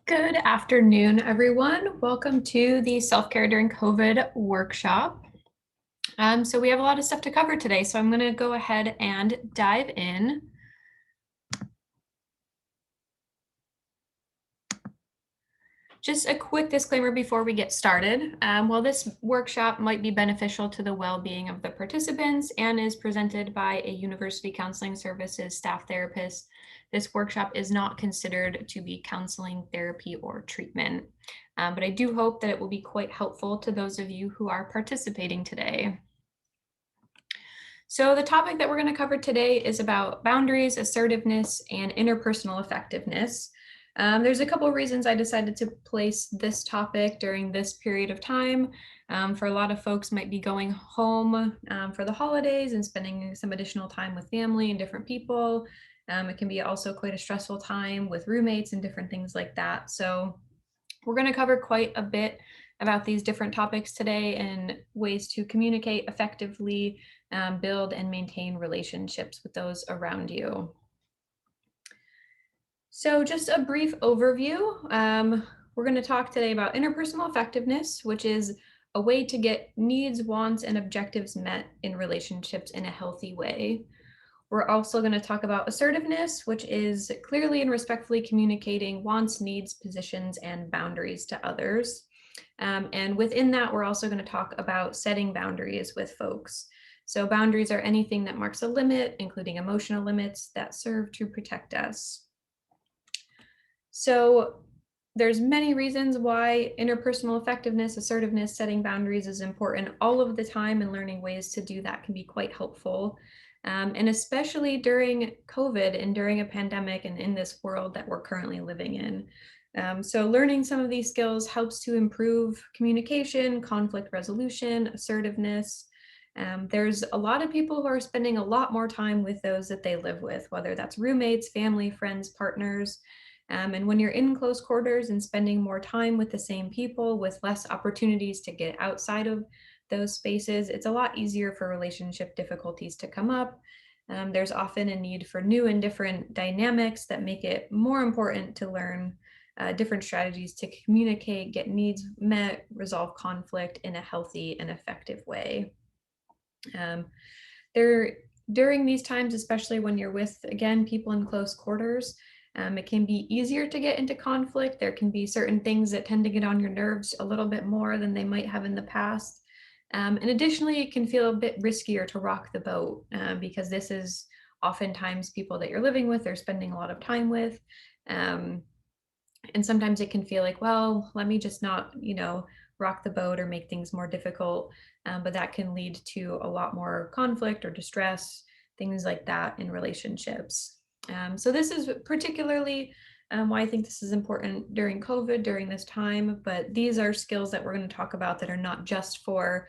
Good afternoon, everyone. Welcome to the Self-Care During COVID workshop. So we have a lot of stuff to cover today, so I'm going to go ahead and dive in. Just a quick disclaimer before we get started. While this workshop might be beneficial to the well-being of the participants and is presented by a University Counseling Services staff therapist, this workshop is not considered to be counseling, therapy, or treatment. But I do hope that it will be quite helpful to those of you who are participating today. So the topic that we're going to cover today is about boundaries, assertiveness, and interpersonal effectiveness. There's a couple of reasons I decided to place this topic during this period of time. For a lot of folks might be going home for the holidays and spending some additional time with family and different people. It can be also quite a stressful time with roommates and different things like that. So we're going to cover quite a bit about these different topics today and ways to communicate effectively, build and maintain relationships with those around you. So just a brief overview. We're going to talk today about interpersonal effectiveness, which is a way to get needs, wants, and objectives met in relationships in a healthy way. We're also going to talk about assertiveness, which is clearly and respectfully communicating wants, needs, positions, and boundaries to others. And within that, we're also going to talk about setting boundaries with folks. So boundaries are anything that marks a limit, including emotional limits that serve to protect us. So there's many reasons why interpersonal effectiveness, assertiveness, setting boundaries is important all of the time, and learning ways to do that can be quite helpful. And especially during COVID and during a pandemic and in this world that we're currently living in. So learning some of these skills helps to improve communication, conflict resolution, assertiveness. There's a lot of people who are spending a lot more time with those that they live with, whether that's roommates, family, friends, partners. And when you're in close quarters and spending more time with the same people with less opportunities to get outside of those spaces, it's a lot easier for relationship difficulties to come up. There's often a need for new and different dynamics that make it more important to learn different strategies to communicate, get needs met, resolve conflict in a healthy and effective way. During these times, especially when you're with, again, people in close quarters, it can be easier to get into conflict. There can be certain things that tend to get on your nerves a little bit more than they might have in the past. And additionally, it can feel a bit riskier to rock the boat because this is oftentimes people that you're living with or spending a lot of time with. And sometimes it can feel like, well, let me just not, rock the boat or make things more difficult. But that can lead to a lot more conflict or distress, things like that in relationships. So this is particularly why I think this is important during COVID, during this time, but these are skills that we're going to talk about that are not just for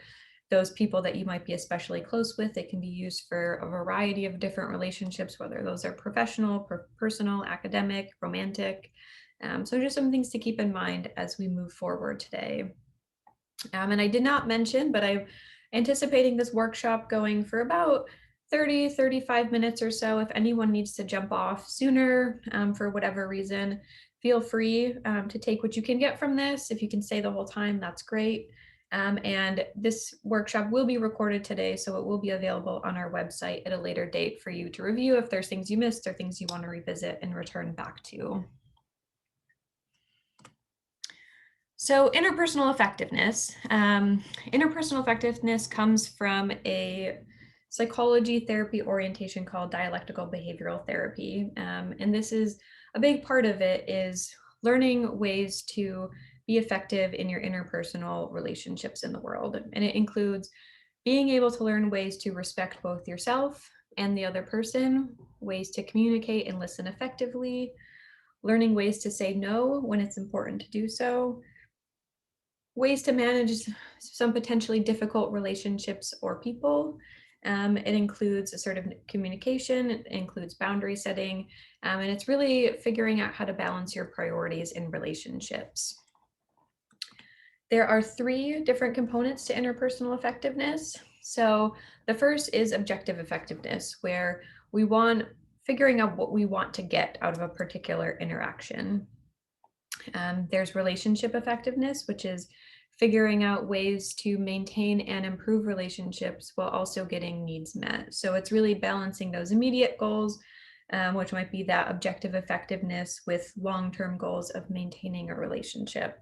those people that you might be especially close with. They can be used for a variety of different relationships, whether those are professional, personal, academic, romantic. So just some things to keep in mind as we move forward today. And I did not mention, but I'm anticipating this workshop going for about 35 minutes or so. If anyone needs to jump off sooner for whatever reason, feel free to take what you can get from this. If you can stay the whole time, that's great. And this workshop will be recorded today, so it will be available on our website at a later date for you to review if there's things you missed or things you want to revisit and return back to. So interpersonal effectiveness. Interpersonal effectiveness comes from a psychology therapy orientation called dialectical behavioral therapy. And this is a big part of it is learning ways to be effective in your interpersonal relationships in the world. And it includes being able to learn ways to respect both yourself and the other person, ways to communicate and listen effectively, learning ways to say no when it's important to do so, ways to manage some potentially difficult relationships or people. It includes assertive communication, it includes boundary setting, and it's really figuring out how to balance your priorities in relationships. There are 3 different components to interpersonal effectiveness. So the first is objective effectiveness, where figuring out what we want to get out of a particular interaction. There's relationship effectiveness, which is figuring out ways to maintain and improve relationships while also getting needs met. So it's really balancing those immediate goals, which might be that objective effectiveness, with long-term goals of maintaining a relationship.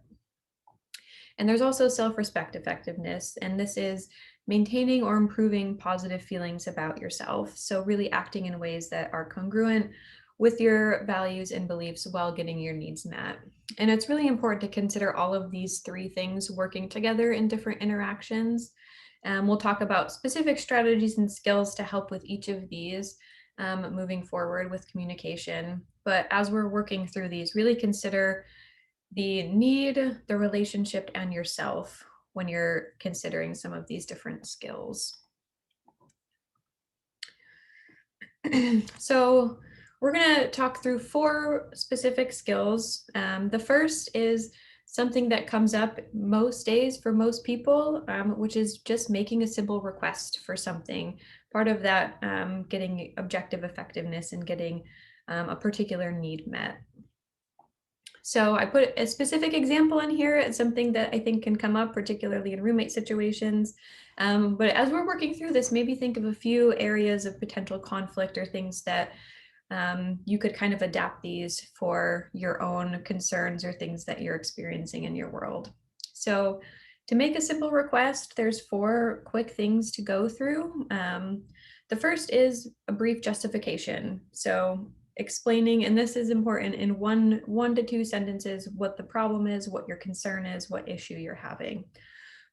And there's also self-respect effectiveness, and this is maintaining or improving positive feelings about yourself. So really acting in ways that are congruent with your values and beliefs while getting your needs met. And it's really important to consider all of these three things working together in different interactions. We'll talk about specific strategies and skills to help with each of these moving forward with communication. But as we're working through these, really consider the need, the relationship, and yourself when you're considering some of these different skills. So we're going to talk through 4 specific skills. The first is something that comes up most days for most people, which is just making a simple request for something. Part of that getting objective effectiveness and getting a particular need met. So I put a specific example in here. It's something that I think can come up, particularly in roommate situations. But as we're working through this, maybe think of a few areas of potential conflict or things that you could kind of adapt these for your own concerns or things that you're experiencing in your world. So to make a simple request, there's 4 quick things to go through. The first is a brief justification. So explaining, and this is important, in one to 2 sentences, what the problem is, what your concern is, what issue you're having,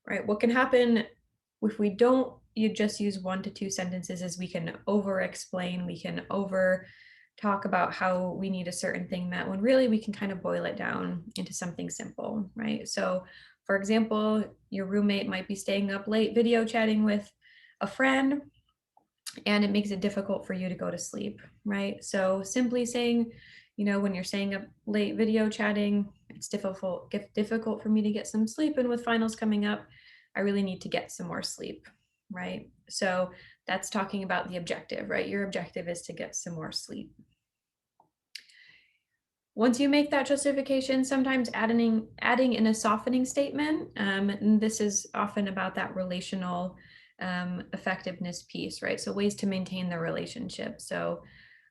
right? What can happen if we don't you just use 1 to 2 sentences is we can over explain, we can over talk about how we need a certain thing met, when really we can kind of boil it down into something simple, right? So for example, your roommate might be staying up late video chatting with a friend, and it makes it difficult for you to go to sleep, right? So simply saying, when you're staying up late video chatting, it's difficult for me to get some sleep, and with finals coming up, I really need to get some more sleep, right? So that's talking about the objective, right? Your objective is to get some more sleep. Once you make that justification, sometimes adding in a softening statement, and this is often about that relational effectiveness piece, right? So ways to maintain the relationship. So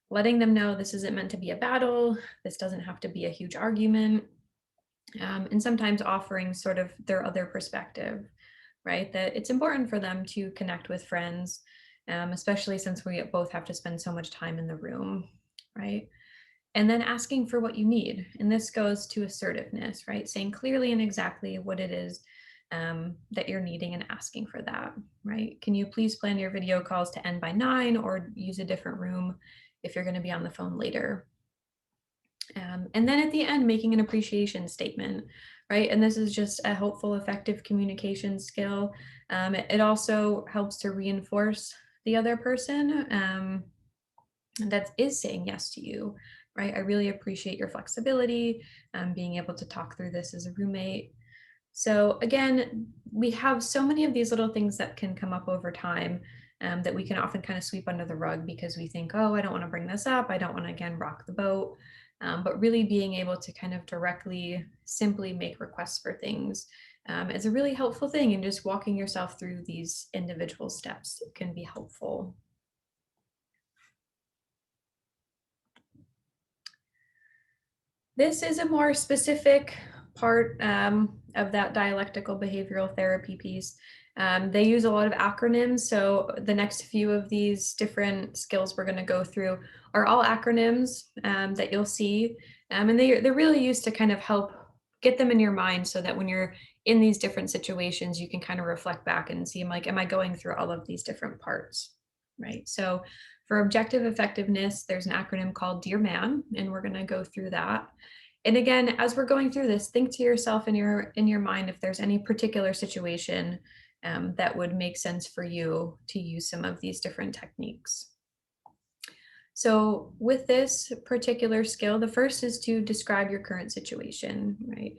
letting them know this isn't meant to be a battle, this doesn't have to be a huge argument, and sometimes offering sort of their other perspective, right? That it's important for them to connect with friends, especially since we both have to spend so much time in the room, right? And then asking for what you need. And this goes to assertiveness, right? Saying clearly and exactly what it is that you're needing and asking for that, right? Can you please plan your video calls to end by 9, or use a different room if you're going to be on the phone later? And then at the end, making an appreciation statement, right? And this is just a helpful, effective communication skill. It also helps to reinforce the other person that is saying yes to you, right? I really appreciate your flexibility, being able to talk through this as a roommate. So again, we have so many of these little things that can come up over time, that we can often kind of sweep under the rug because we think, oh, I don't want to bring this up, I don't want to again rock the boat. But really being able to kind of directly, simply make requests for things is a really helpful thing, and just walking yourself through these individual steps can be helpful. This is a more specific part of that dialectical behavioral therapy piece. They use a lot of acronyms, so the next few of these different skills we're going to go through are all acronyms that you'll see, and they're really used to kind of help get them in your mind, so that when you're in these different situations, you can kind of reflect back and see, like, am I going through all of these different parts, right? So for objective effectiveness, there's an acronym called Dear Man, and we're going to go through that. And again, as we're going through this, think to yourself in your mind if there's any particular situation that would make sense for you to use some of these different techniques. So with this particular skill, the first is to describe your current situation, right?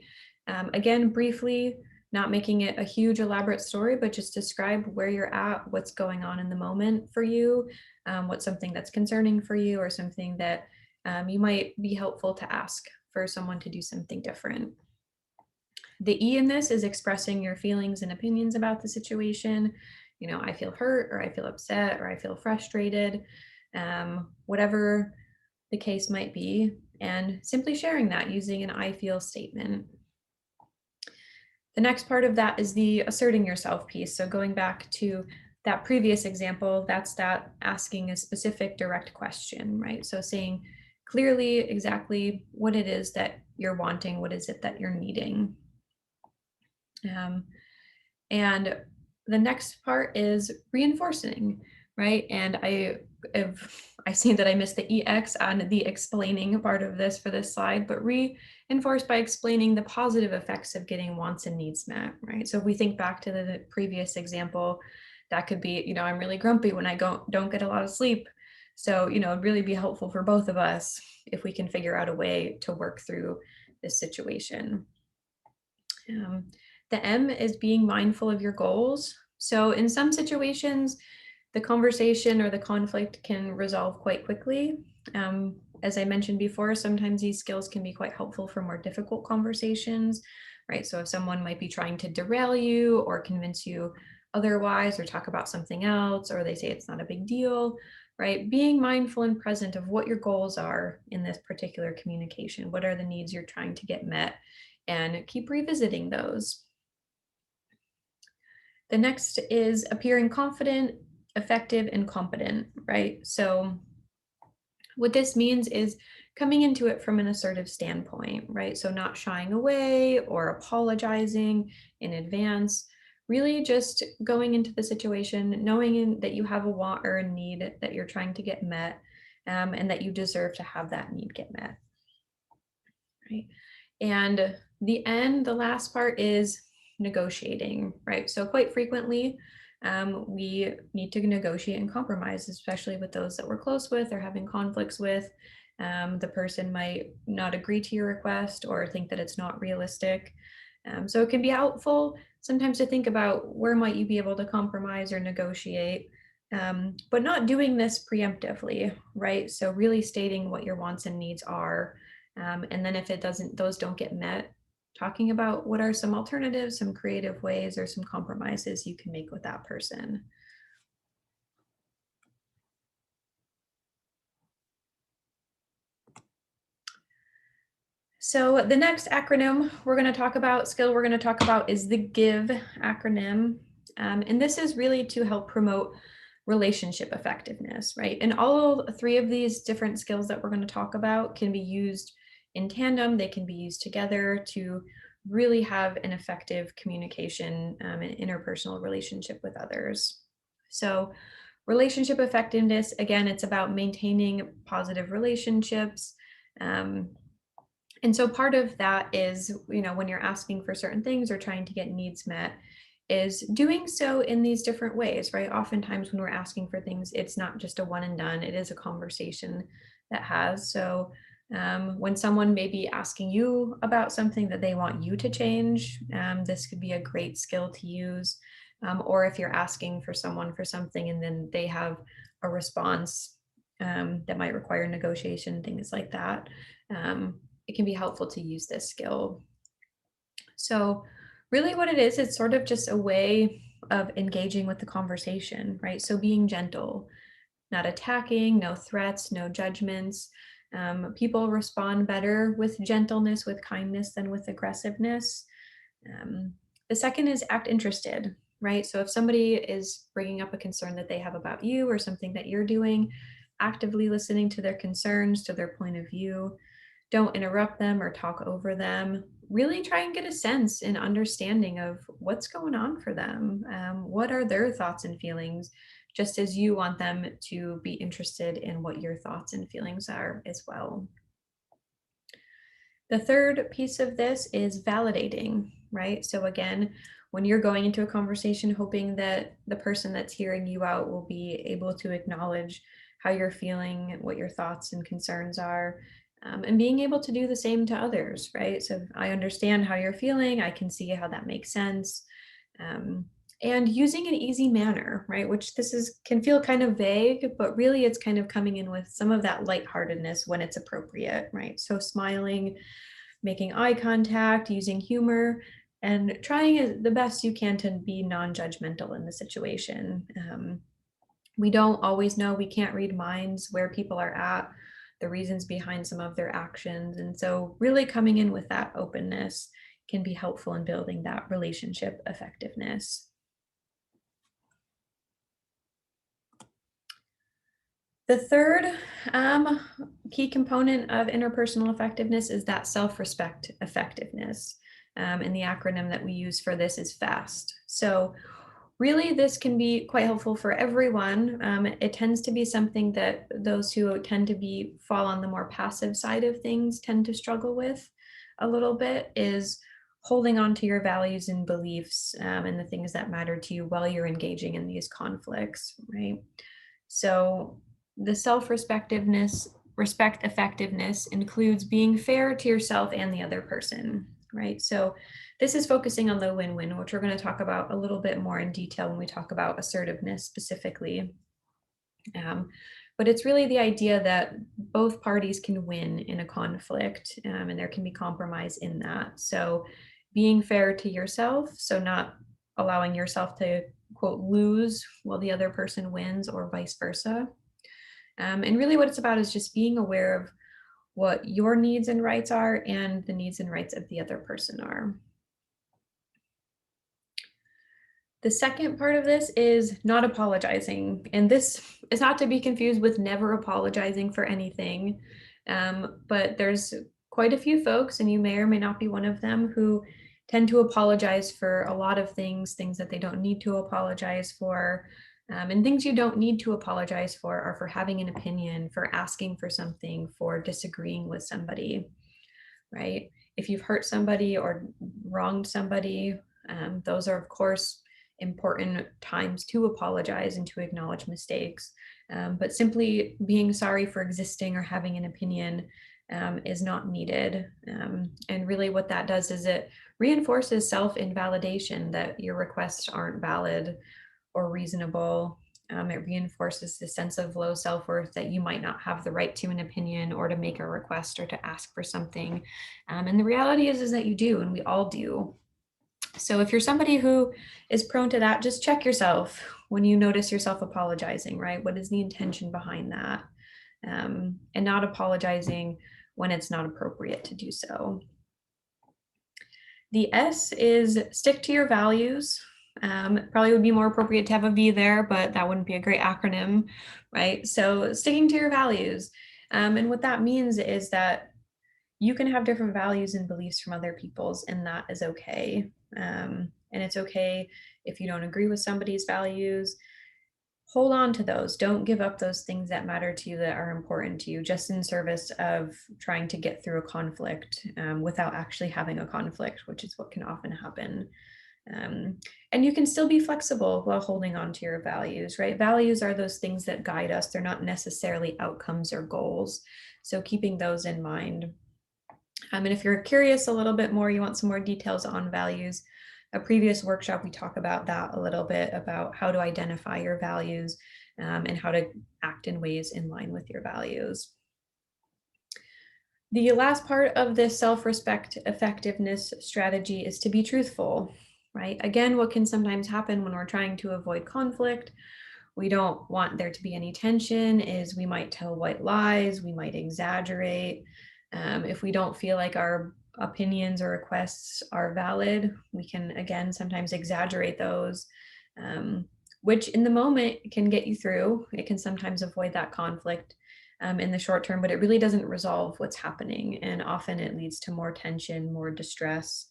Again, briefly, not making it a huge elaborate story, but just describe where you're at, what's going on in the moment for you, what's something that's concerning for you, or something that you might be helpful to ask for someone to do something different. The E in this is expressing your feelings and opinions about the situation. I feel hurt, or I feel upset, or I feel frustrated, whatever the case might be, and simply sharing that using an I feel statement. The next part of that is the asserting yourself piece. So going back to that previous example, that's that asking a specific direct question, right? So saying clearly exactly what it is that you're wanting, what is it that you're needing. And the next part is reinforcing, right? And I see that I missed the EX on the explaining part of this for this slide, but reinforce by explaining the positive effects of getting wants and needs met, right? So if we think back to the previous example, that could be, I'm really grumpy when I don't get a lot of sleep. So, it'd really be helpful for both of us if we can figure out a way to work through this situation. The M is being mindful of your goals. So in some situations, the conversation or the conflict can resolve quite quickly. As I mentioned before, sometimes these skills can be quite helpful for more difficult conversations, right? So if someone might be trying to derail you or convince you otherwise, or talk about something else, or they say it's not a big deal, right? Being mindful and present of what your goals are in this particular communication. What are the needs you're trying to get met? And keep revisiting those. The next is appearing confident, effective, and competent, right? So what this means is coming into it from an assertive standpoint, right? So not shying away or apologizing in advance, really just going into the situation, knowing that you have a want or a need that you're trying to get met, and that you deserve to have that need get met, right? And the last part is negotiating, right? So quite frequently, we need to negotiate and compromise, especially with those that we're close with or having conflicts with. The person might not agree to your request or think that it's not realistic. So it can be helpful sometimes to think about where might you be able to compromise or negotiate, but not doing this preemptively, right? So really stating what your wants and needs are. And then if those don't get met, talking about what are some alternatives, some creative ways, or some compromises you can make with that person. So the next acronym skill we're going to talk about is the GIVE acronym. And this is really to help promote relationship effectiveness, right? And all three of these different skills that we're going to talk about can be used in tandem. They can be used together to really have an effective communication and interpersonal relationship with others. So relationship effectiveness, again, it's about maintaining positive relationships. And so part of that is, when you're asking for certain things or trying to get needs met, is doing so in these different ways, right? Oftentimes when we're asking for things, it's not just a one and done, it is a conversation that has. So when someone may be asking you about something that they want you to change, this could be a great skill to use. Or if you're asking for someone for something and then they have a response that might require negotiation, things like that. It can be helpful to use this skill. So really what it is, it's sort of just a way of engaging with the conversation, right? So being gentle, not attacking, no threats, no judgments. People respond better with gentleness, with kindness than with aggressiveness. The second is act interested, right? So if somebody is bringing up a concern that they have about you or something that you're doing, actively listening to their concerns, to their point of view. Don't interrupt them or talk over them. Really try and get a sense and understanding of what's going on for them. What are their thoughts and feelings, just as you want them to be interested in what your thoughts and feelings are as well. The third piece of this is validating, right? So again, when you're going into a conversation, hoping that the person that's hearing you out will be able to acknowledge how you're feeling, what your thoughts and concerns are, and being able to do the same to others, right? So I understand how you're feeling. I can see how that makes sense. And using an easy manner, right? Which this is can feel kind of vague, but really it's kind of coming in with some of that lightheartedness when it's appropriate, right? So smiling, making eye contact, using humor, and trying the best you can to be non-judgmental in the situation. We don't always know, we can't read minds where people are at, the reasons behind some of their actions. And so really coming in with that openness can be helpful in building that relationship effectiveness. The third um, key component of interpersonal effectiveness is that self-respect effectiveness. And the acronym that we use for this is FAST. So really, this can be quite helpful for everyone. It tends to be something that those who tend to fall on the more passive side of things tend to struggle with a little bit, is holding on to your values and beliefs, and the things that matter to you while you're engaging in these conflicts, right? So the respect effectiveness includes being fair to yourself and the other person, right? So this is focusing on the win-win, which we're going to talk about a little bit more in detail when we talk about assertiveness specifically. Um, but it's really the idea that both parties can win in a conflict, and there can be compromise in that. So being fair to yourself, so not allowing yourself to, quote, lose while the other person wins, or vice versa. And really what it's about is just being aware of what your needs and rights are and the needs and rights of the other person are. The second part of this is not apologizing. And this is not to be confused with never apologizing for anything. But there's quite a few folks, and you may or may not be one of them, who tend to apologize for a lot of things, things that they don't need to apologize for. And things you don't need to apologize for are for having an opinion, for asking for something, for disagreeing with somebody, right? If you've hurt somebody or wronged somebody, those are, of course, important times to apologize and to acknowledge mistakes. But simply being sorry for existing or having an opinion is not needed. And really, what that does is it reinforces self-invalidation, that your requests aren't valid or reasonable. It reinforces the sense of low self-worth, that you might not have the right to an opinion or to make a request or to ask for something. And the reality is that you do, and we all do. So if you're somebody who is prone to that, just check yourself when you notice yourself apologizing, right? What is the intention behind that? And not apologizing when it's not appropriate to do so. The S is stick to your values. Probably would be more appropriate to have a V there, but that wouldn't be a great acronym, right? So sticking to your values. And what that means is that you can have different values and beliefs from other people's, and that is okay. And it's okay if you don't agree with somebody's values. Hold on to those. Don't give up those things that matter to you, that are important to you, just in service of trying to get through a conflict, without actually having a conflict, which is what can often happen. And you can still be flexible while holding on to your values, right? Values are those things that guide us. They're not necessarily outcomes or goals. So keeping those in mind. And if you're curious a little bit more, you want some more details on values, a previous workshop, we talk about that a little bit, about how to identify your values, and how to act in ways in line with your values. The last part of this self-respect effectiveness strategy is to be truthful, right? Again, what can sometimes happen when we're trying to avoid conflict, we don't want there to be any tension, is we might tell white lies, we might exaggerate. If we don't feel like our opinions or requests are valid, we can, again, sometimes exaggerate those, which in the moment can get you through. It can sometimes avoid that conflict in the short term, but it really doesn't resolve what's happening. And often it leads to more tension, more distress,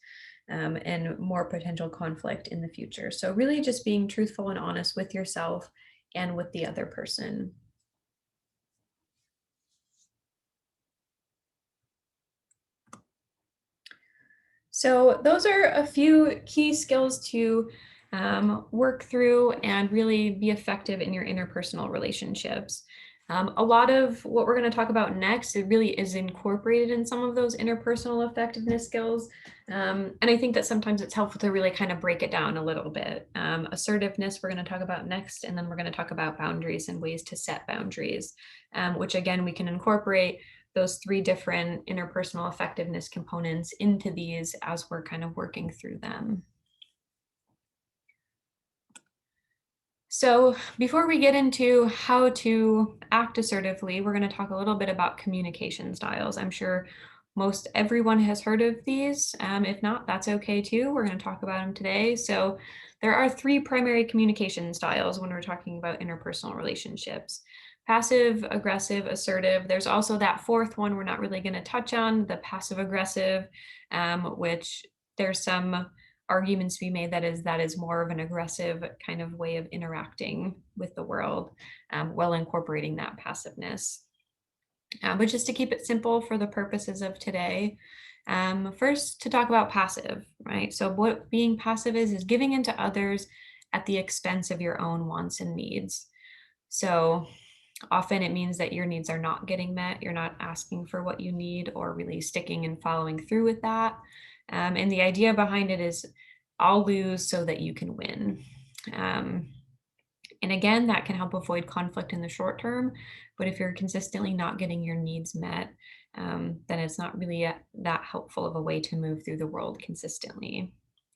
and more potential conflict in the future. So really just being truthful and honest with yourself and with the other person. So those are a few key skills to work through and really be effective in your interpersonal relationships. A lot of what we're going to talk about next, it really is incorporated in some of those interpersonal effectiveness skills. And I think that sometimes it's helpful to really kind of break it down a little bit. Assertiveness, we're going to talk about next, and then we're going to talk about boundaries and ways to set boundaries, which again, we can incorporate those three different interpersonal effectiveness components into these as we're kind of working through them. So before we get into how to act assertively, we're going to talk a little bit about communication styles. I'm sure most everyone has heard of these. If not, that's okay too. We're going to talk about them today. So there are three primary communication styles when we're talking about interpersonal relationships: passive, aggressive, assertive. There's also that fourth one we're not really going to touch on, the passive aggressive, which there's some arguments to be made that is more of an aggressive kind of way of interacting with the world, while incorporating that passiveness. But just to keep it simple for the purposes of today, first to talk about passive, right? So what being passive is giving into others at the expense of your own wants and needs. So often it means that your needs are not getting met. You're not asking for what you need or really sticking and following through with that. And the idea behind it is I'll lose so that you can win. And again, that can help avoid conflict in the short term. But if you're consistently not getting your needs met, then it's not really that helpful of a way to move through the world consistently.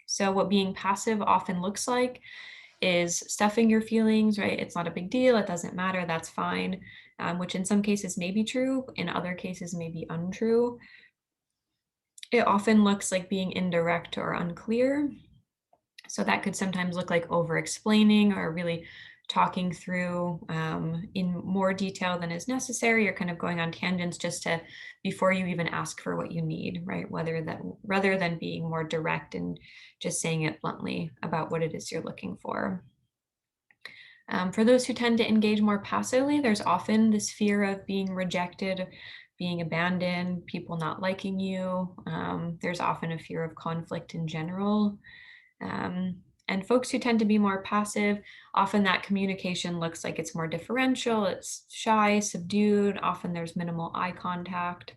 So, what being passive often looks like is stuffing your feelings, right? It's not a big deal. It doesn't matter. That's fine, which in some cases may be true, in other cases may be untrue. It often looks like being indirect or unclear. So that could sometimes look like over explaining or really talking through in more detail than is necessary, or kind of going on tangents just to before you even ask for what you need, right? Whether that rather than being more direct and just saying it bluntly about what it is you're looking for. For those who tend to engage more passively, there's often this fear of being rejected, being abandoned, people not liking you. There's often a fear of conflict in general. And folks who tend to be more passive, often that communication looks like it's more differential, it's shy, subdued, often there's minimal eye contact.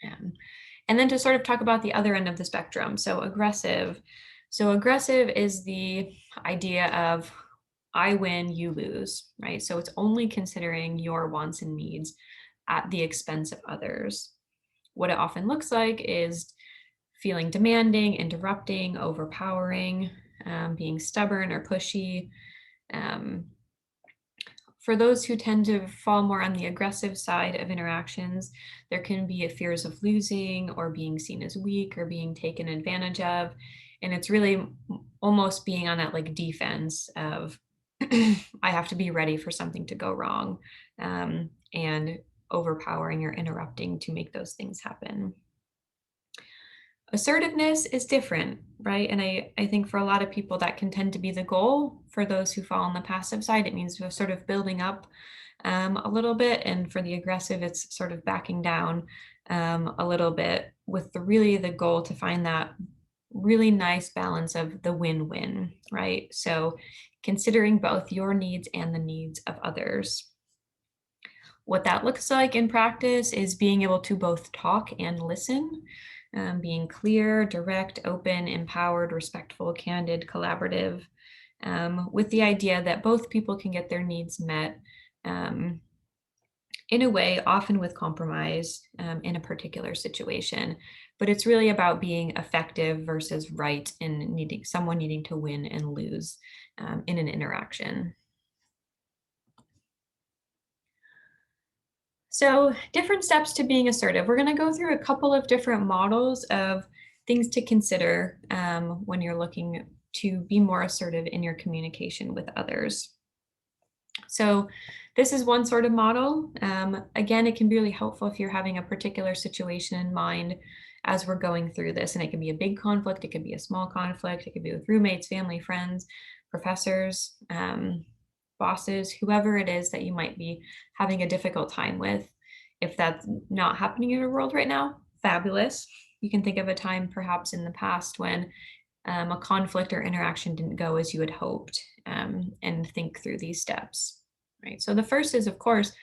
And then to sort of talk about the other end of the spectrum, so aggressive. So aggressive is the idea of I win, you lose, right? So it's only considering your wants and needs at the expense of others. What it often looks like is feeling demanding, interrupting, overpowering, being stubborn or pushy. Um, for those who tend to fall more on the aggressive side of interactions, there can be fears of losing or being seen as weak or being taken advantage of. And it's really almost being on that like defense of I have to be ready for something to go wrong, and overpowering or interrupting to make those things happen. Assertiveness is different, right? And I think for a lot of people that can tend to be the goal. For those who fall on the passive side, it means we're sort of building up a little bit. And for the aggressive, it's sort of backing down a little bit with the goal to find that really nice balance of the win-win, right? So considering both your needs and the needs of others. What that looks like in practice is being able to both talk and listen, being clear, direct, open, empowered, respectful, candid, collaborative, with the idea that both people can get their needs met um, in a way, often with compromise in a particular situation. But it's really about being effective versus right in needing to win and lose in an interaction. So, different steps to being assertive. We're going to go through a couple of different models of things to consider when you're looking to be more assertive in your communication with others. So, this is one sort of model. Again, it can be really helpful if you're having a particular situation in mind as we're going through this. And it can be a big conflict, it could be a small conflict, it could be with roommates, family, friends, professors, bosses, whoever it is that you might be having a difficult time with. If that's not happening in your world right now, fabulous. You can think of a time perhaps in the past when a conflict or interaction didn't go as you had hoped, and think through these steps. right? So the first is, of course,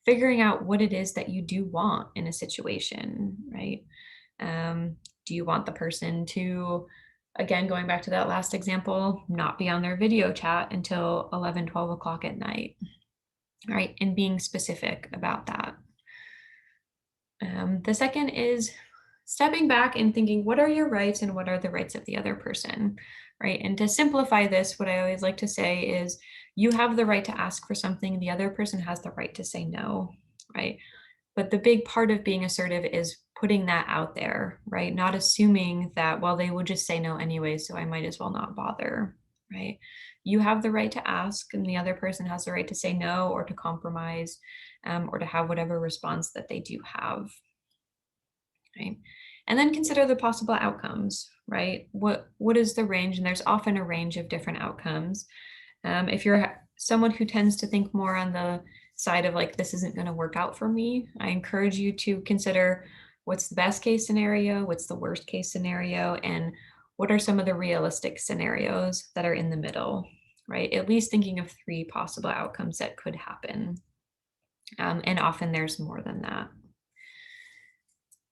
figuring out what it is that you do want in a situation, right? Um, do you want the person to, again, going back to that last example, not be on their video chat until 11, 12 o'clock at night, right? And being specific about that. The second is stepping back and thinking, what are your rights and what are the rights of the other person, right? And to simplify this, what I always like to say is you have the right to ask for something, the other person has the right to say no, right? But the big part of being assertive is putting that out there, right? Not assuming that, well, they would just say no anyway, so I might as well not bother, right? You have the right to ask, and the other person has the right to say no or to compromise, or to have whatever response that they do have, right? And then consider the possible outcomes, right? What is the range? And there's often a range of different outcomes. If you're someone who tends to think more on the side of like, this isn't going to work out for me, I encourage you to consider what's the best case scenario, what's the worst case scenario, and what are some of the realistic scenarios that are in the middle, right? At least thinking of 3 possible outcomes that could happen. And often there's more than that.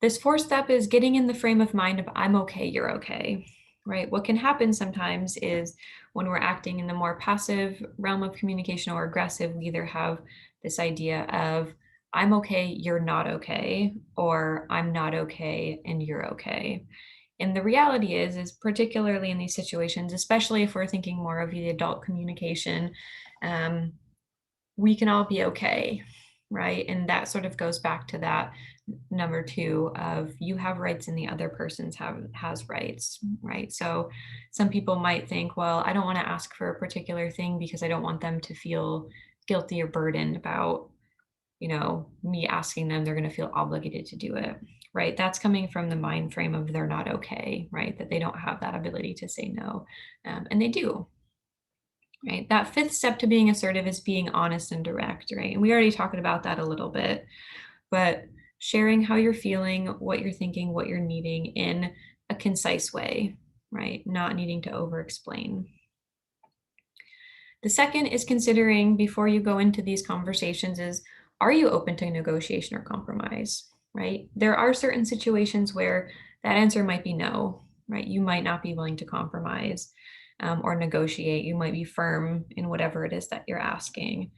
This fourth step is getting in the frame of mind of I'm okay, you're okay, right? What can happen sometimes is when we're acting in the more passive realm of communication or aggressive, we either have this idea of I'm okay, you're not okay, or I'm not okay and you're okay. And the reality is particularly in these situations, especially if we're thinking more of the adult communication, um, we can all be okay, right? And that sort of goes back to that number 2 of you have rights and the other person's has rights, right? So some people might think, well, I don't want to ask for a particular thing because I don't want them to feel guilty or burdened about, me asking them, they're going to feel obligated to do it, right? That's coming from the mind frame of they're not okay, right? That they don't have that ability to say no, and they do, right? That fifth step to being assertive is being honest and direct, right? And we already talked about that a little bit, but sharing how you're feeling, what you're thinking, what you're needing in a concise way, right? Not needing to over explain. The second is considering before you go into these conversations is, are you open to negotiation or compromise, right? There are certain situations where that answer might be no, right? You might not be willing to compromise or negotiate. You might be firm in whatever it is that you're asking.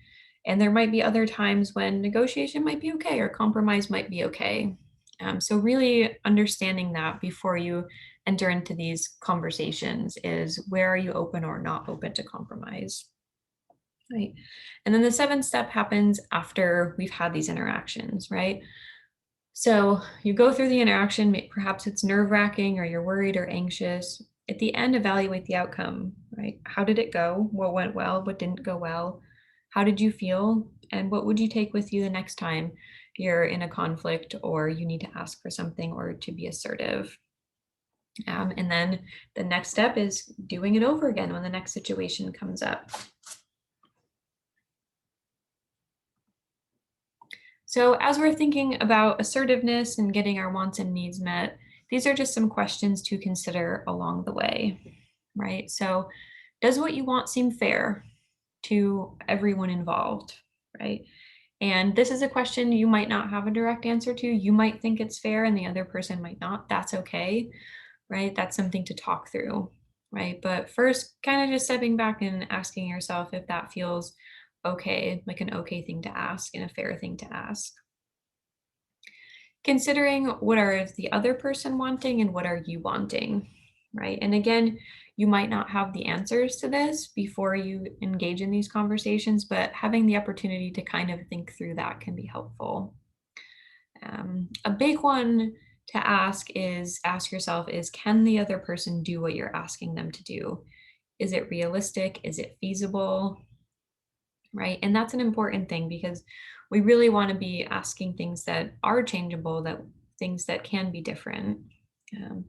And there might be other times when negotiation might be okay or compromise might be okay. So really understanding that before you enter into these conversations is where are you open or not open to compromise? Right. And then the seventh step happens after we've had these interactions, right? So you go through the interaction, perhaps it's nerve wracking or you're worried or anxious. At the end, evaluate the outcome, right? How did it go? What went well? What didn't go well? How did you feel? And what would you take with you the next time you're in a conflict or you need to ask for something or to be assertive? And then the next step is doing it over again when the next situation comes up. So as we're thinking about assertiveness and getting our wants and needs met, these are just some questions to consider along the way, right? So does what you want seem fair to everyone involved, right? And this is a question you might not have a direct answer to. You might think it's fair and the other person might not. That's okay, right? That's something to talk through, right? But first, kind of just stepping back and asking yourself if that feels okay, like an okay thing to ask and a fair thing to ask. Considering what are the other person wanting and what are you wanting, right? And again, you might not have the answers to this before you engage in these conversations, but having the opportunity to kind of think through that can be helpful. A big one to ask yourself is, can the other person do what you're asking them to do? Is it realistic? Is it feasible? Right? And that's an important thing because we really want to be asking things that are changeable, that things that can be different. Um,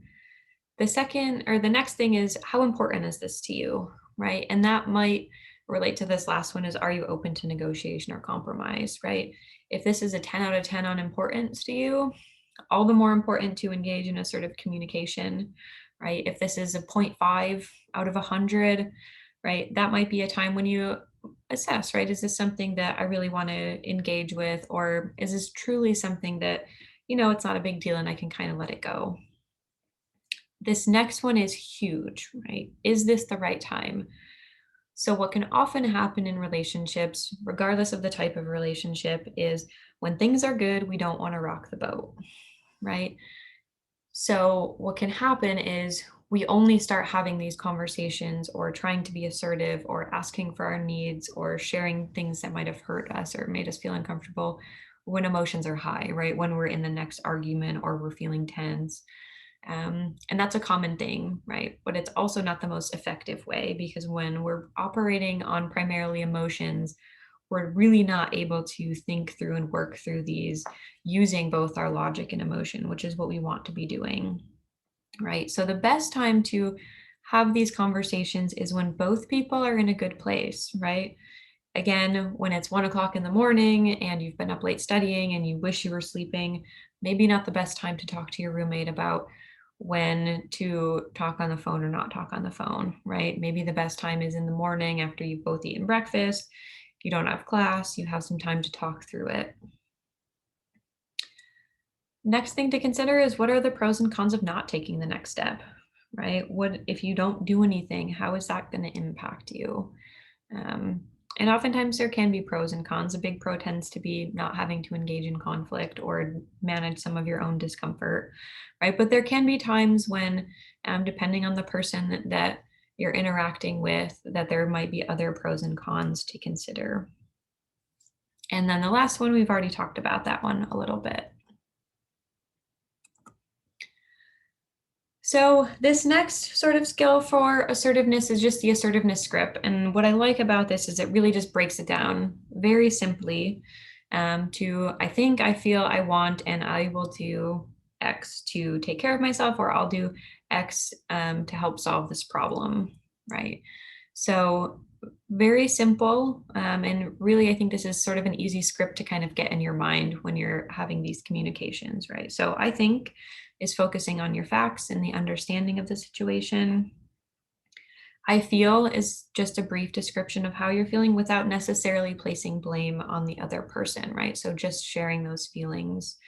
the next thing is, how important is this to you? Right? And that might relate to this last one is, are you open to negotiation or compromise? Right? If this is a 10 out of 10 on importance to you, all the more important to engage in assertive communication, right? If this is a 0.5 out of 100, right? That might be a time when you assess, right? Is this something that I really want to engage with, or is this truly something that, it's not a big deal and I can kind of let it go? This next one is huge, right? Is this the right time? So, what can often happen in relationships, regardless of the type of relationship, is when things are good, we don't want to rock the boat, right? So, what can happen is we only start having these conversations or trying to be assertive or asking for our needs or sharing things that might have hurt us or made us feel uncomfortable when emotions are high, right? When we're in the next argument or we're feeling tense. And that's a common thing, right? But it's also not the most effective way because when we're operating on primarily emotions, we're really not able to think through and work through these using both our logic and emotion, which is what we want to be doing, right? So the best time to have these conversations is when both people are in a good place, right? Again, when it's 1 o'clock in the morning and you've been up late studying and you wish you were sleeping, maybe not the best time to talk to your roommate about when to talk on the phone or not talk on the phone, right? Maybe the best time is in the morning after you've both eaten breakfast. If you don't have class, you have some time to talk through it. Next thing to consider is what are the pros and cons of not taking the next step, right? What if you don't do anything? How is that going to impact you? Um, and oftentimes there can be pros and cons. A big pro tends to be not having to engage in conflict or manage some of your own discomfort, right? But there can be times when, depending on the person that you're interacting with, that there might be other pros and cons to consider. And then the last one, we've already talked about that one a little bit. So this next sort of skill for assertiveness is just the assertiveness script. And what I like about this is it really just breaks it down very simply to I think, I feel, I want, and I will do X to take care of myself, or I'll do X to help solve this problem, right? So very simple. And really, I think this is sort of an easy script to kind of get in your mind when you're having these communications, right? So I think is focusing on your facts and the understanding of the situation. I feel is just a brief description of how you're feeling without necessarily placing blame on the other person, right? So just sharing those feelings.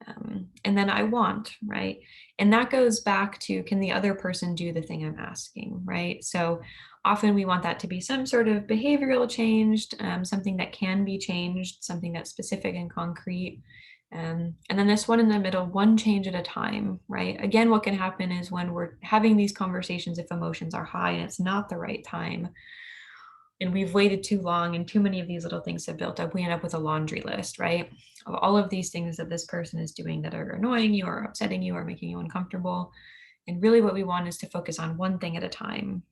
And then I want, right? And that goes back to can the other person do the thing I'm asking, right? So often we want that to be some sort of behavioral change, something that can be changed, something that's specific and concrete. And then this one in the middle, one change at a time, right? Again, what can happen is when we're having these conversations, if emotions are high and it's not the right time, and we've waited too long and too many of these little things have built up, we end up with a laundry list, right? Of all of these things that this person is doing that are annoying you or upsetting you or making you uncomfortable. And really what we want is to focus on one thing at a time.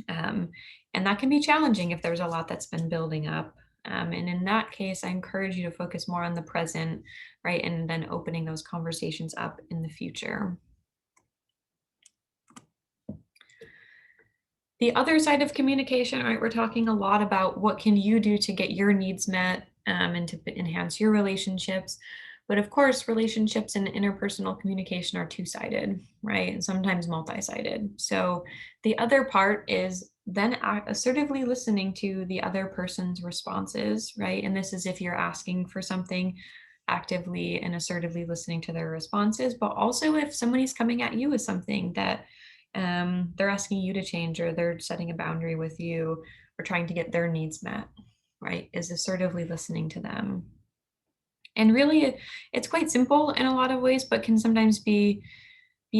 Um, and that can be challenging if there's a lot that's been building up. And in that case, I encourage you to focus more on the present, right? And then opening those conversations up in the future. The other side of communication, right? We're talking a lot about what can you do to get your needs met and to enhance your relationships. But of course, relationships and interpersonal communication are two-sided, right? And sometimes multi-sided. So the other part is then assertively listening to the other person's responses, right? And this is if you're asking for something, actively and assertively listening to their responses, but also if somebody's coming at you with something that they're asking you to change or they're setting a boundary with you or trying to get their needs met, right? Is assertively listening to them. And really it's quite simple in a lot of ways, but can sometimes be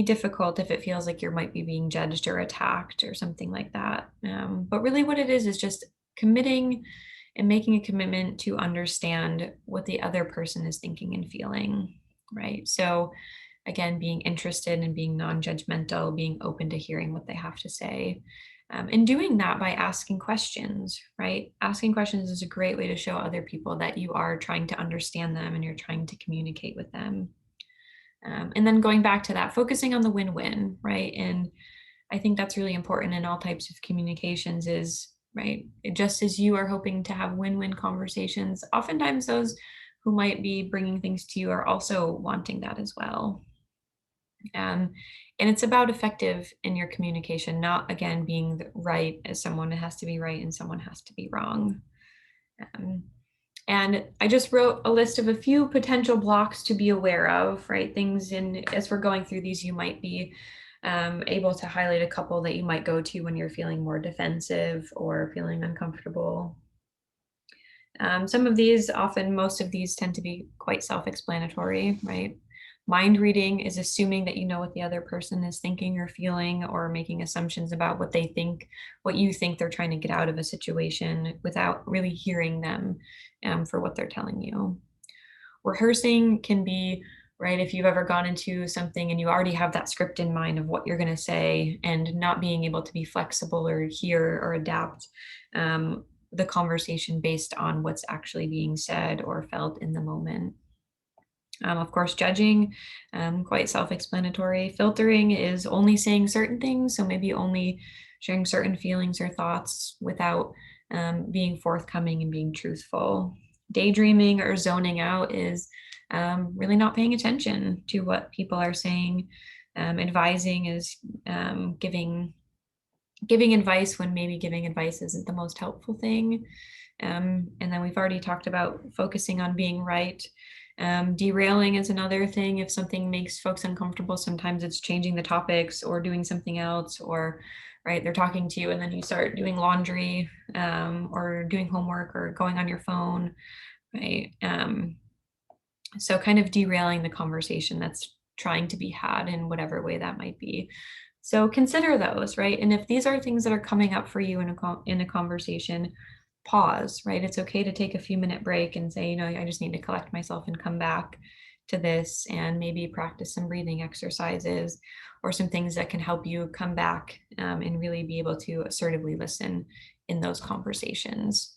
difficult if it feels like you might be being judged or attacked or something like that. But really what it is just committing and making a commitment to understand what the other person is thinking and feeling, right? So again, being interested and being non-judgmental, being open to hearing what they have to say. And doing that by asking questions, right? Asking questions is a great way to show other people that you are trying to understand them and you're trying to communicate with them. And then going back to that, focusing on the win-win, right? And I think that's really important in all types of communications is, right, just as you are hoping to have win-win conversations, oftentimes those who might be bringing things to you are also wanting that as well. And it's about effective in your communication, not again being right as someone has to be right and someone has to be wrong. Um, and I just wrote a list of a few potential blocks to be aware of, right? Things in, as we're going through these, you might be able to highlight a couple that you might go to when you're feeling more defensive or feeling uncomfortable. Some of these, often most of these tend to be quite self-explanatory, right? Mind reading is assuming that you know what the other person is thinking or feeling, or making assumptions about what they think, what you think they're trying to get out of a situation without really hearing them for what they're telling you. Rehearsing can be, right, if you've ever gone into something and you already have that script in mind of what you're going to say, and not being able to be flexible or hear or adapt the conversation based on what's actually being said or felt in the moment. Of course, judging, quite self-explanatory. Filtering is only saying certain things, so maybe only sharing certain feelings or thoughts without being forthcoming and being truthful. Daydreaming or zoning out is really not paying attention to what people are saying. Advising is giving advice when maybe giving advice isn't the most helpful thing. And then we've already talked about focusing on being right. Derailing is another thing. If something makes folks uncomfortable, sometimes it's changing the topics or doing something else, or right, they're talking to you and then you start doing laundry or doing homework or going on your phone, right? So kind of derailing the conversation that's trying to be had in whatever way that might be. So consider those, right? And if these are things that are coming up for you in a conversation, pause, right? It's okay to take a few minute break and say, you know, I just need to collect myself and come back to this, and maybe practice some breathing exercises or some things that can help you come back and really be able to assertively listen in those conversations.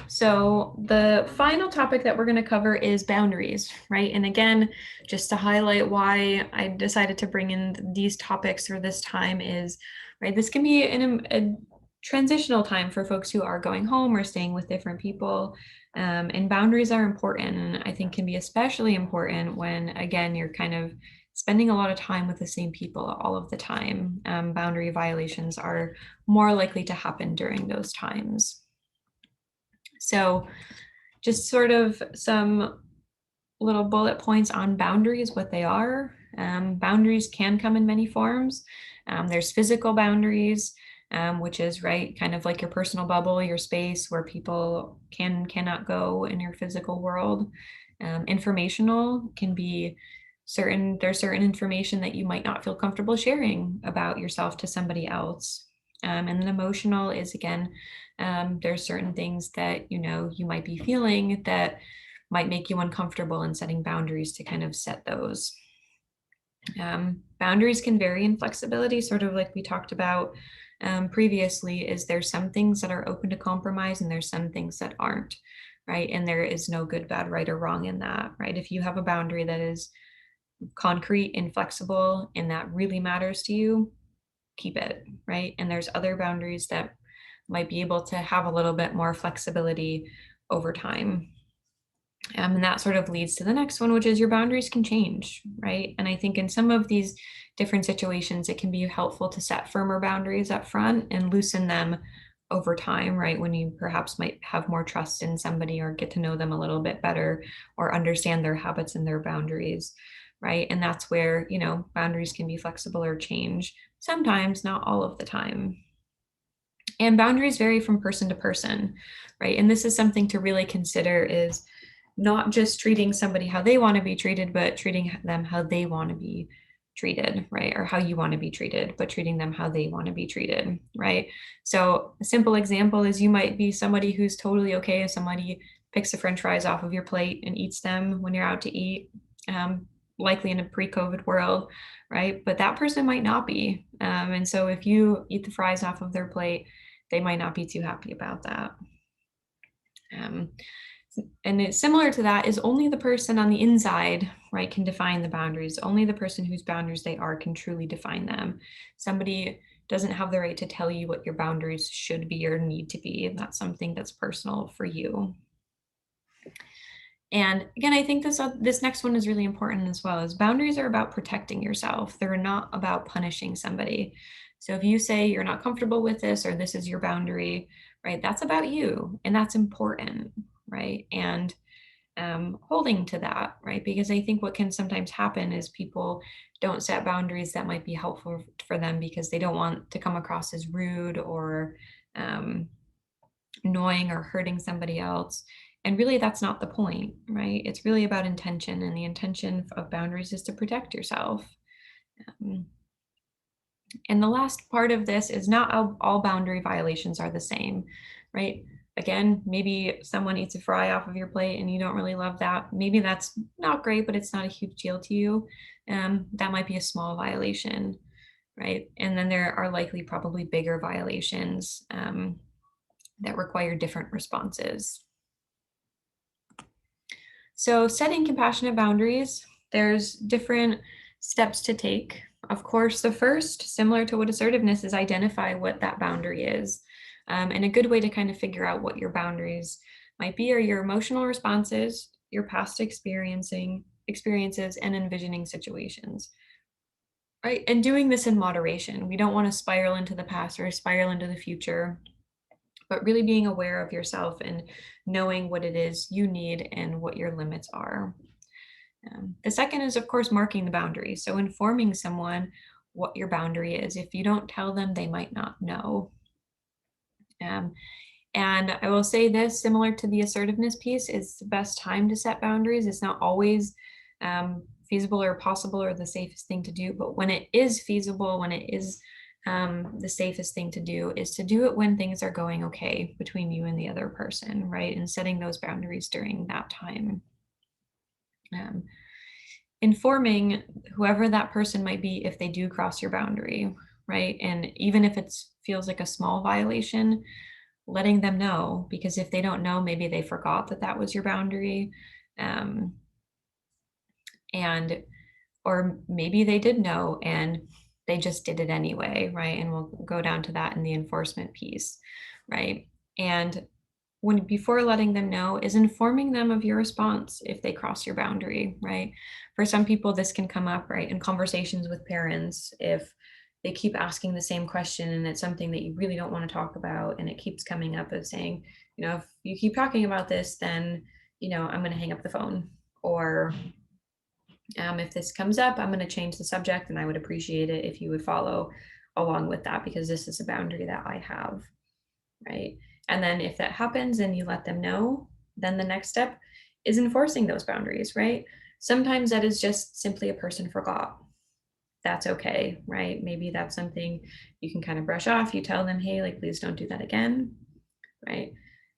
So the final topic that we're going to cover is boundaries, right? And again, just to highlight why I decided to bring in these topics for this time is, right, this can be a transitional time for folks who are going home or staying with different people. And boundaries are important, and I think can be especially important when, again, you're kind of spending a lot of time with the same people all of the time. Boundary violations are more likely to happen during those times. So just sort of some little bullet points on boundaries, what they are. Boundaries can come in many forms. There's physical boundaries, which is, right, kind of like your personal bubble, your space where people cannot go in your physical world. Informational can be there's certain information that you might not feel comfortable sharing about yourself to somebody else. And then emotional is, again, there's certain things that, you know, you might be feeling that might make you uncomfortable, and setting boundaries to kind of set those. Boundaries can vary in flexibility, sort of like we talked about previously, is there's some things that are open to compromise and there's some things that aren't, right? And there is no good, bad, right, or wrong in that, right? If you have a boundary that is concrete and flexible and that really matters to you, keep it, right? And there's other boundaries that might be able to have a little bit more flexibility over time. And that sort of leads to the next one, which is your boundaries can change, right? And I think in some of these different situations, it can be helpful to set firmer boundaries up front and loosen them over time, right? When you perhaps might have more trust in somebody or get to know them a little bit better or understand their habits and their boundaries, right? And that's where, you know, boundaries can be flexible or change sometimes, not all of the time. And boundaries vary from person to person, right? And this is something to really consider, is not just treating somebody how they want to be treated, but treating them how they want to be treated, right? Or how you want to be treated, but treating them how they want to be treated, right? So a simple example is you might be somebody who's totally okay if somebody picks the French fries off of your plate and eats them when you're out to eat, likely in a pre-COVID world, right? But that person might not be. And so if you eat the fries off of their plate, they might not be too happy about that. And it's similar to that is only the person on the inside, right, can define the boundaries. Only the person whose boundaries they are can truly define them. Somebody doesn't have the right to tell you what your boundaries should be or need to be. And that's something that's personal for you. And again, I think this next one is really important as well, is boundaries are about protecting yourself. They're not about punishing somebody. So if you say you're not comfortable with this or this is your boundary, right, that's about you and that's important, right? And holding to that, right? Because I think what can sometimes happen is people don't set boundaries that might be helpful for them because they don't want to come across as rude or um, annoying or hurting somebody else. And really, that's not the point, right? It's really about intention, and the intention of boundaries is to protect yourself. Um, and the last part of this is not all boundary violations are the same, right? Again, maybe someone eats a fry off of your plate and you don't really love that. Maybe that's not great, but it's not a huge deal to you. That might be a small violation, right? And then there are likely probably bigger violations that require different responses. So setting compassionate boundaries, there's different steps to take. Of course, the first, similar to what assertiveness is, identify what that boundary is. And a good way to kind of figure out what your boundaries might be are your emotional responses, your past experiences, and envisioning situations. Right. And doing this in moderation. We don't want to spiral into the past or spiral into the future, but really being aware of yourself and knowing what it is you need and what your limits are. The second is, of course, marking the boundary. So informing someone what your boundary is. If you don't tell them, they might not know. Um, and I will say this, similar to the assertiveness piece, is the best time to set boundaries. It's not always feasible or possible or the safest thing to do, but when it is feasible, when it is the safest thing to do, is to do it when things are going okay between you and the other person, right? And setting those boundaries during that time. Um, Informing whoever that person might be if they do cross your boundary, right? And even if it feels like a small violation, letting them know, because if they don't know, maybe they forgot that that was your boundary. Um, and or maybe they did know and they just did it anyway, right? And we'll go down to that in the enforcement piece, right? And when before letting them know is informing them of your response if they cross your boundary, right? For some people, this can come up, right, in conversations with parents if they keep asking the same question and it's something that you really don't want to talk about and it keeps coming up of saying, if you keep talking about this, then, I'm going to hang up the phone. Or if this comes up, I'm going to change the subject and I would appreciate it if you would follow along with that because this is a boundary that I have, right? And then if that happens and you let them know, then the next step is enforcing those boundaries, right? Sometimes that is just simply a person forgot. That's okay, right? Maybe that's something you can kind of brush off. You tell them, hey, like, please don't do that again, right?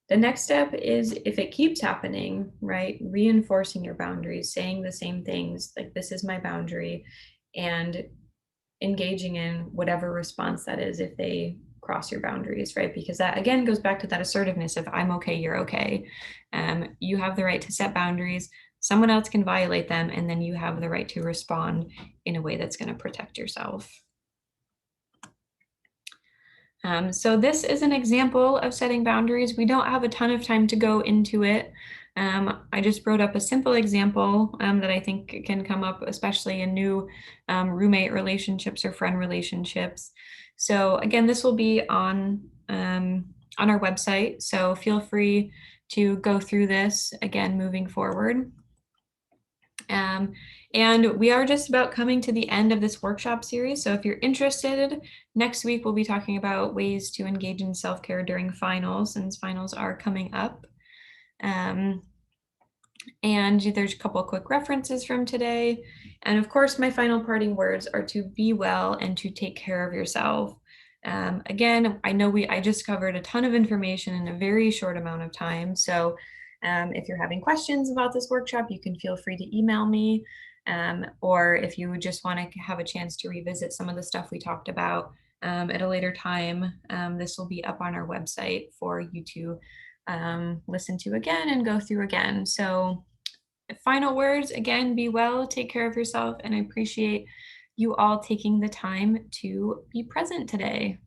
The next step is if it keeps happening, right? Reinforcing your boundaries, saying the same things, like, this is my boundary, and engaging in whatever response that is if they cross your boundaries, right? Because that again goes back to that assertiveness of I'm okay, you're okay. You have the right to set boundaries. Someone else can violate them, and then you have the right to respond in a way that's going to protect yourself. So this is an example of setting boundaries. We don't have a ton of time to go into it. I just wrote up a simple example that I think can come up, especially in new roommate relationships or friend relationships. So again, this will be on our website. So feel free to go through this again moving forward. And we are just about coming to the end of this workshop series. So if you're interested, next week we'll be talking about ways to engage in self-care during finals, since finals are coming up. And there's a couple of quick references from today. And of course, my final parting words are to be well and to take care of yourself. Again, I know I just covered a ton of information in a very short amount of time. So if you're having questions about this workshop, you can feel free to email me. Or if you just want to have a chance to revisit some of the stuff we talked about at a later time, this will be up on our website for you to listen to again and go through again. So final words, again, be well, take care of yourself, and I appreciate you all taking the time to be present today.